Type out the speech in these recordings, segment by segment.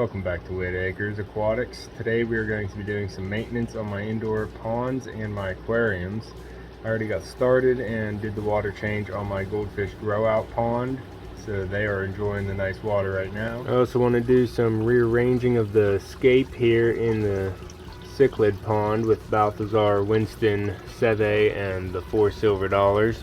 Welcome back to Whitt Acres Aquatics. Today we are going to be doing some maintenance on my indoor ponds and my aquariums. I already got started and did the water change on my goldfish grow out pond, so they are enjoying the nice water right now. I also want to do some rearranging of the scape here in the Cichlid pond with Balthazar, Winston, Seve, and the 4 silver dollars.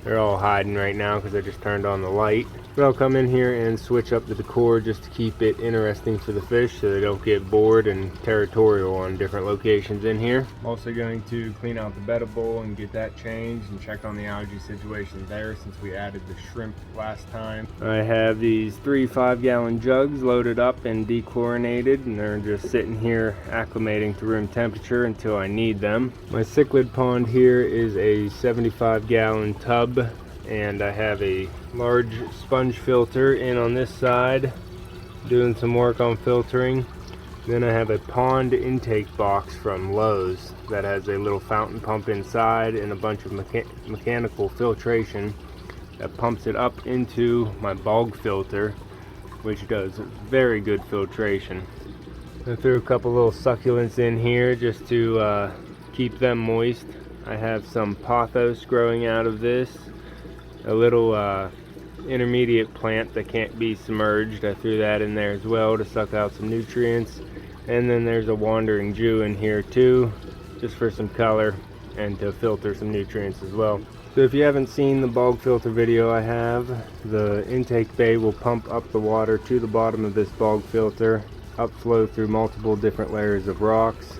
They're all hiding right now because I just turned on the light. But I'll come in here and switch up the decor just to keep it interesting for the fish so they don't get bored and territorial on different locations in here. I'm also going to clean out the Betta bowl and get that changed and check on the algae situation there since we added the shrimp last time. I have these 3 5-gallon jugs loaded up and dechlorinated, and they're just sitting here acclimating to room temperature until I need them. My cichlid pond here is a 75-gallon tub, and I have a large sponge filter in on this side doing some work on filtering. Then I have a pond intake box from Lowe's that has a little fountain pump inside and a bunch of mechanical filtration that pumps it up into my bog filter, which does very good filtration. I threw a couple little succulents in here just to keep them moist. I have some pothos growing out of this, a little intermediate plant that can't be submerged. I threw that in there as well to suck out some nutrients. And then there's a wandering Jew in here too, just for some color and to filter some nutrients as well. So if you haven't seen the bog filter video I have, the intake bay will pump up the water to the bottom of this bog filter, upflow through multiple different layers of rocks,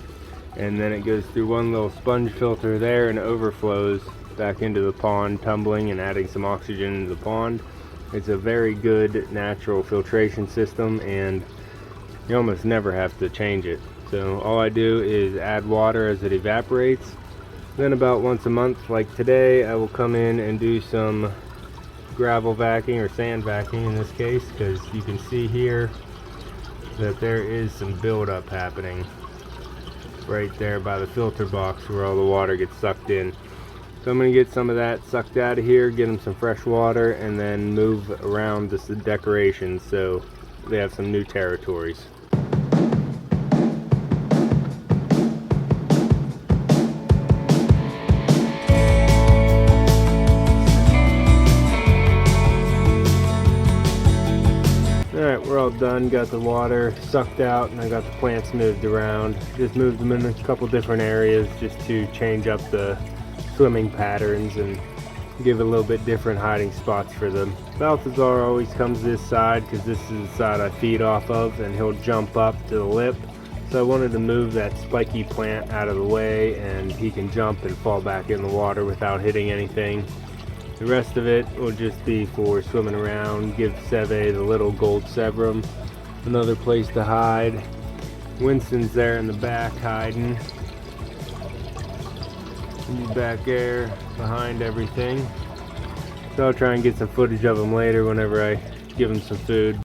and then it goes through one little sponge filter there and overflows back into the pond, tumbling and adding some oxygen into the pond. It's a very good natural filtration system, and you almost never have to change it. So all I do is add water as it evaporates. Then about once a month, like today, I will come in and do some gravel vacuuming, or sand vacuuming in this case, because you can see here that there is some buildup happening right there by the filter box where all the water gets sucked in. So I'm going to get some of that sucked out of here, get them some fresh water, and then move around this decoration so they have some new territories. Alright, we're all done. Got the water sucked out and I got the plants moved around. Just moved them in a couple different areas just to change up the swimming patterns and give a little bit different hiding spots for them. Balthazar always comes this side because this is the side I feed off of, and he'll jump up to the lip. So I wanted to move that spiky plant out of the way and he can jump and fall back in the water without hitting anything. The rest of it will just be for swimming around, give Seve, the little gold severum, another place to hide. Winston's there in the back hiding. He's back there behind everything. So I'll try and get some footage of him later whenever I give him some food.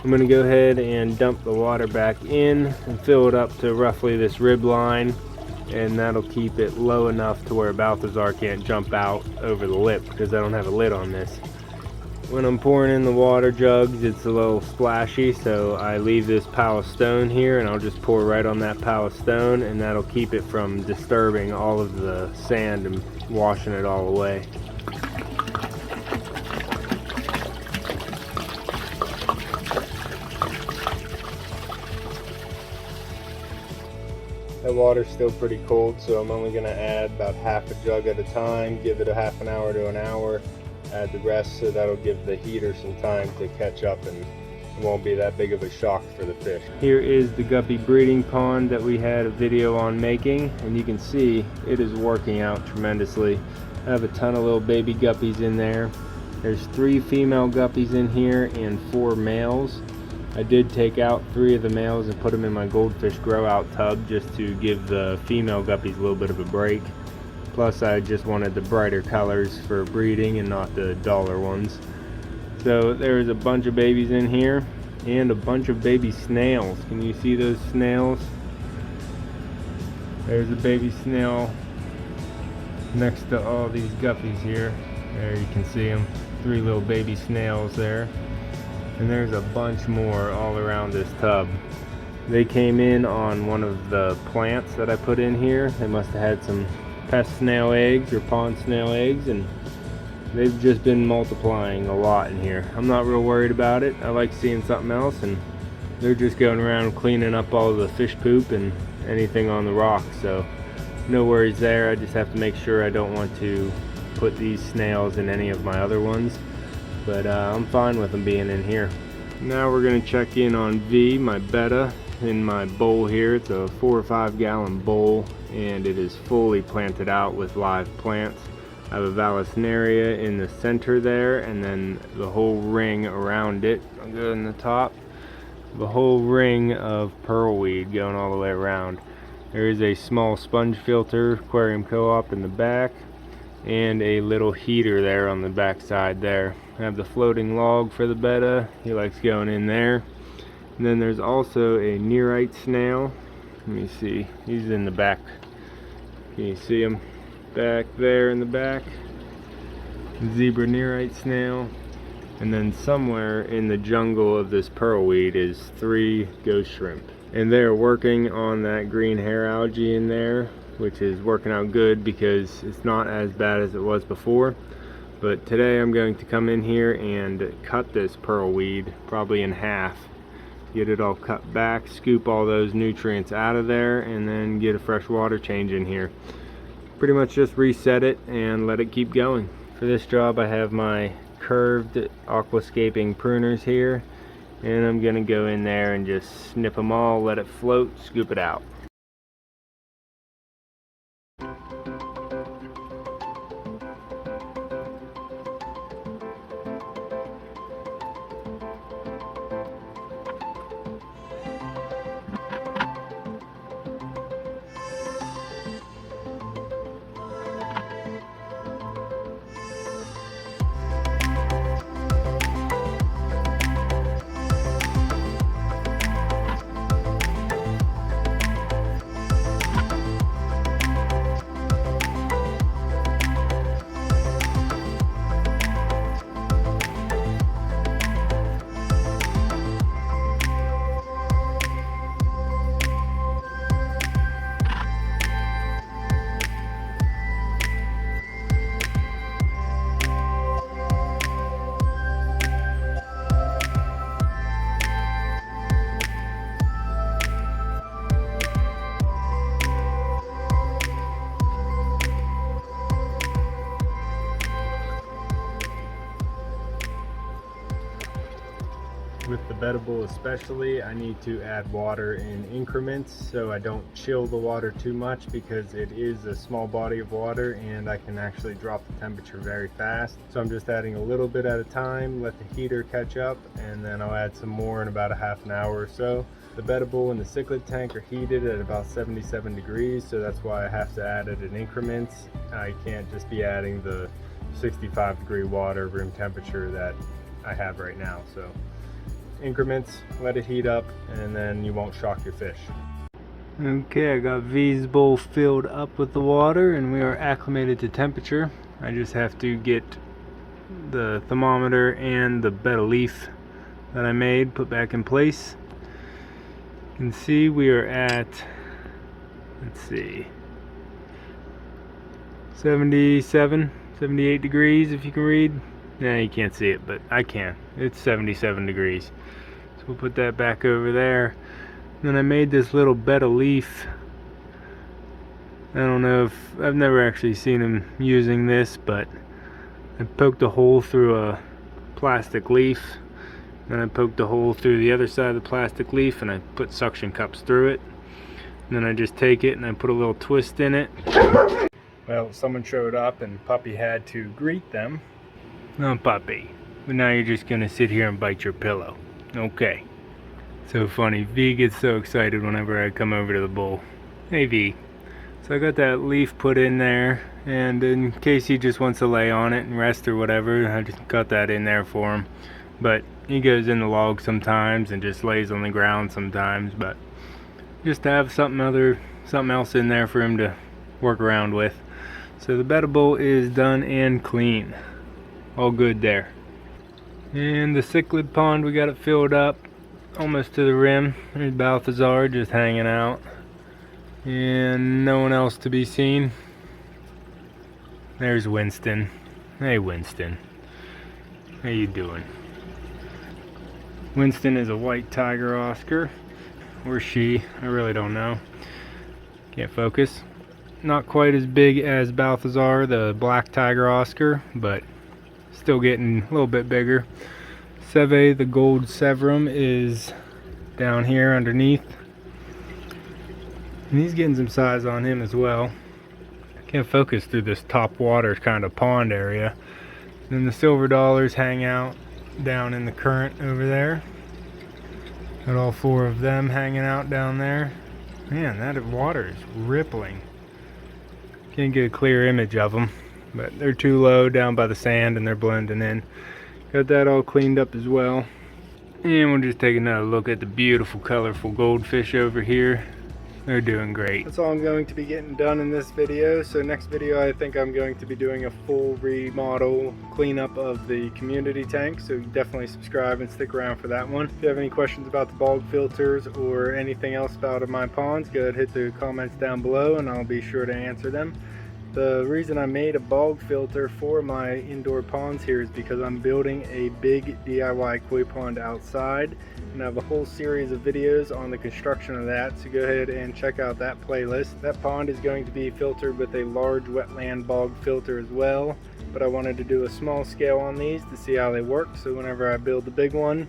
I'm going to go ahead and dump the water back in and fill it up to roughly this rib line, and that'll keep it low enough to where Balthazar can't jump out over the lip because I don't have a lid on this. When I'm pouring in the water jugs, it's a little splashy, so I leave this pile of stone here and I'll just pour right on that pile of stone, and that'll keep it from disturbing all of the sand and washing it all away. That water's still pretty cold, so I'm only going to add about half a jug at a time, give it a half an hour to an hour, add the rest, so that'll give the heater some time to catch up and it won't be that big of a shock for the fish. Here is the Guppy breeding pond that we had a video on making, and you can see it is working out tremendously. I have a ton of little baby guppies in there. There's 3 female guppies in here and 4 males. I did take out 3 of the males and put them in my goldfish grow out tub just to give the female guppies a little bit of a break. Plus I just wanted the brighter colors for breeding and not the duller ones. So there's a bunch of babies in here and a bunch of baby snails. Can you see those snails? There's a baby snail next to all these guppies here. There you can see them. 3 little baby snails there. And there's a bunch more all around this tub. They came in on one of the plants that I put in here. They must have had some pest snail eggs or pond snail eggs, and they've just been multiplying a lot in here. I'm not real worried about it. I like seeing something else, and they're just going around cleaning up all the fish poop and anything on the rocks, so no worries there. I just have to make sure I don't want to put these snails in any of my other ones. But I'm fine with them being in here. Now we're going to check in on V, my Betta, in my bowl here. It's a 4 or 5 gallon bowl, and it is fully planted out with live plants. I have a Vallisneria in the center there, and then the whole ring around it. I'll go in the top. The whole ring of pearlweed going all the way around. There is a small sponge filter, aquarium co-op in the back, and a little heater there on the back side there. I have the floating log for the Betta. He likes going in there. And then there's also a nearite snail. Let me see, he's in the back. Can you see him back there in the back? Zebra nearite snail. And then somewhere in the jungle of this pearlweed is 3 ghost shrimp. And they're working on that green hair algae in there, which is working out good because it's not as bad as it was before. But today I'm going to come in here and cut this pearlweed probably in half, get it all cut back, scoop all those nutrients out of there, and then get a fresh water change in here. Pretty much just reset it and let it keep going. For this job I have my curved aquascaping pruners here, and I'm gonna go in there and just snip them all, let it float, scoop it out. With the Betta bowl especially, I need to add water in increments so I don't chill the water too much, because it is a small body of water and I can actually drop the temperature very fast. So I'm just adding a little bit at a time, let the heater catch up, and then I'll add some more in about a half an hour or so. The Betta bowl and the Cichlid tank are heated at about 77 degrees, so that's why I have to add it in increments. I can't just be adding the 65 degree water room temperature that I have right now. So increments, let it heat up, and then you won't shock your fish. Okay, I got V's bowl filled up with the water and we are acclimated to temperature. I just have to get the thermometer and the Betta leaf that I made put back in place. You can see we are at, let's see, 77, 78 degrees if you can read. Nah, you can't see it, but I can. It's 77 degrees. So we'll put that back over there. Then I made this little Betta leaf I don't know if, I've never actually seen him using this, but I poked a hole through a plastic leaf, and I poked a hole through the other side of the plastic leaf, and I put suction cups through it. And then I just take it and I put a little twist in it. Well, someone showed up and Puppy had to greet them. No, Puppy, but now you're just gonna sit here and bite your pillow. Okay. So funny, V gets so excited whenever I come over to the bowl. Hey V. So I got that leaf put in there, and in case he just wants to lay on it and rest or whatever, I just got that in there for him. But he goes in the log sometimes and just lays on the ground sometimes, but just to have something else in there for him to work around with. So the Betta bowl is done and clean. All good there. And the Cichlid pond, we got it filled up almost to the rim. There's Balthazar just hanging out. And no one else to be seen. There's Winston. Hey Winston. How you doing? Winston is a white tiger Oscar. Or she, I really don't know. Can't focus. Not quite as big as Balthazar, the black tiger Oscar, but still getting a little bit bigger. Seve, the gold severum, is down here underneath. And he's getting some size on him as well. Can't focus through this top water kind of pond area. Then the silver dollars hang out down in the current over there. Got all four of them hanging out down there. Man, that water is rippling. Can't get a clear image of them, but they're too low down by the sand and they're blending in. Got that all cleaned up as well. And we'll just take another look at the beautiful colorful goldfish over here. They're doing great. That's all I'm going to be getting done in this video. So next video I think I'm going to be doing a full remodel cleanup of the community tank. So definitely subscribe and stick around for that one. If you have any questions about the bog filters or anything else about my ponds, go ahead and hit the comments down below and I'll be sure to answer them. The reason I made a bog filter for my indoor ponds here is because I'm building a big DIY koi pond outside, and I have a whole series of videos on the construction of that, so go ahead and check out that playlist. That pond is going to be filtered with a large wetland bog filter as well, but I wanted to do a small scale on these to see how they work, so whenever I build the big one,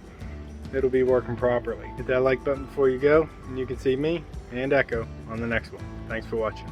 it'll be working properly. Hit that like button before you go, and you can see me and Echo on the next one. Thanks for watching.